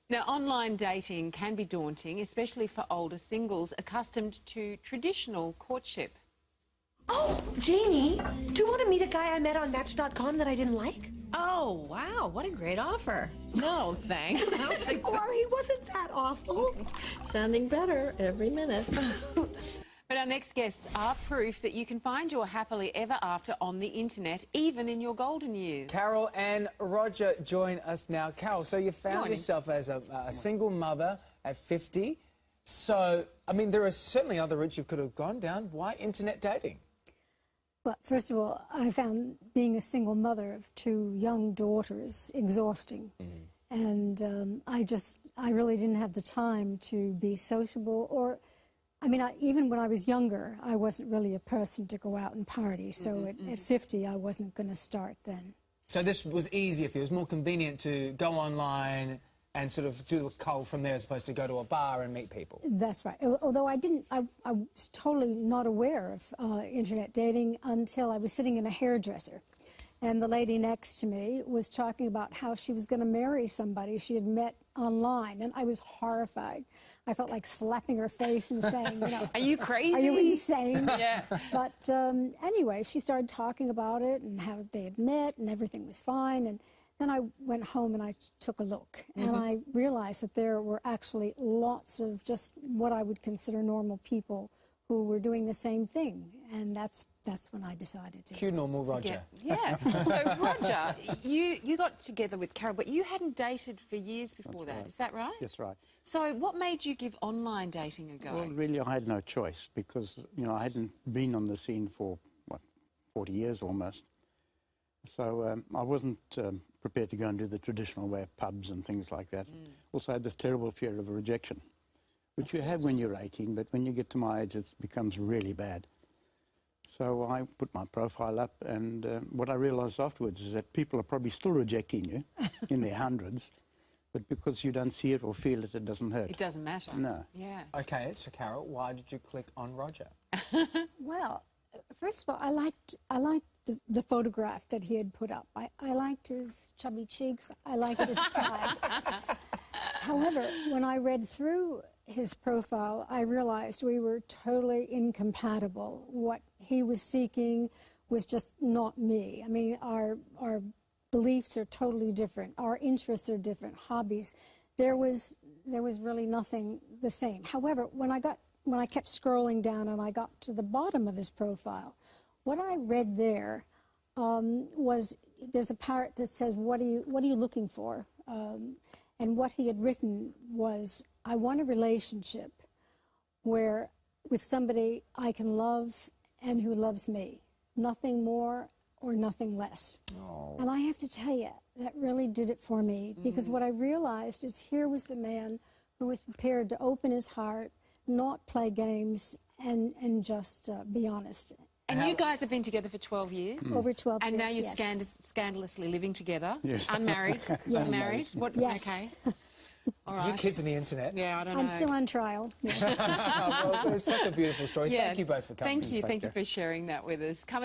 Now, online dating can be daunting, especially for older singles accustomed to traditional courtship. Oh, Janie, do you want to meet a guy I met on Match.com that I didn't like? Oh, wow, what a great offer. No, thanks. I don't think so. Well, he wasn't that awful. Sounding better every minute. But our next guests are proof that you can find your happily ever after on the internet, even in your golden years. Carol and Roger join us now. Carol, so you found yourself as a single mother at 50. So, I mean, there are certainly other routes you could have gone down. Why internet dating? Well, first of all, I found being a single mother of 2 young daughters exhausting. And I really didn't have the time to be sociable or... I mean, even when I was younger, I wasn't really a person to go out and party. So at 50, I wasn't going to start then. So this was easier for you. It was more convenient to go online and sort of do a cull from there as opposed to go to a bar and meet people. That's right. Although I was totally not aware of internet dating until I was sitting in a hairdresser. And the lady next to me was talking about how she was going to marry somebody she had met online, and I was horrified. I felt like slapping her face and saying, you know, are you crazy? Are you insane? Yeah. But anyway, she started talking about it and how they had met and everything was fine. And then I went home and I took a look, and I realized that there were actually lots of just what I would consider normal people who were doing the same thing, and that's when I decided to. Cue normal Roger. Yeah. So, Roger, you got together with Carol, but you hadn't dated for years before that. Right. Is that right? That's right. So what made you give online dating a go? Well, really, I had no choice because, you know, I hadn't been on the scene for, 40 years almost. So I wasn't prepared to go and do the traditional way of pubs and things like that. Also, I had this terrible fear of rejection, which you have when you're 18, but when you get to my age, it becomes really bad. So I put my profile up, and what I realised afterwards is that people are probably still rejecting you in their hundreds, but because you don't see it or feel it, it doesn't hurt. It doesn't matter. No. Yeah. Okay, so Carol, why did you click on Roger? Well, first of all, I liked the photograph that he had put up. I liked his chubby cheeks. I liked his smile. However, when I read through his profile, I realized we were totally incompatible. What he was seeking was just not me. I mean, our beliefs are totally different. Our interests are different. Hobbies. There was really nothing the same. However, when I kept scrolling down and I got to the bottom of his profile, what I read there was there's a part that says, "What are you looking for?" And what he had written was, "I want a relationship where with somebody I can love and who loves me, nothing more or nothing less." Oh. And I have to tell you, that really did it for me, because what I realized is here was a man who was prepared to open his heart, not play games, and just be honest. And you guys have been together for 12 years? Over 12 years, And now you're yes. Scandalously living together? Yes. Unmarried? Yes. Married? What? Yes. Okay. All right. You kids on the internet. Yeah, I don't know. I'm still on trial. Yeah. Well, it's such a beautiful story. Yeah. Thank you both for coming. Thank you for sharing that with us. Coming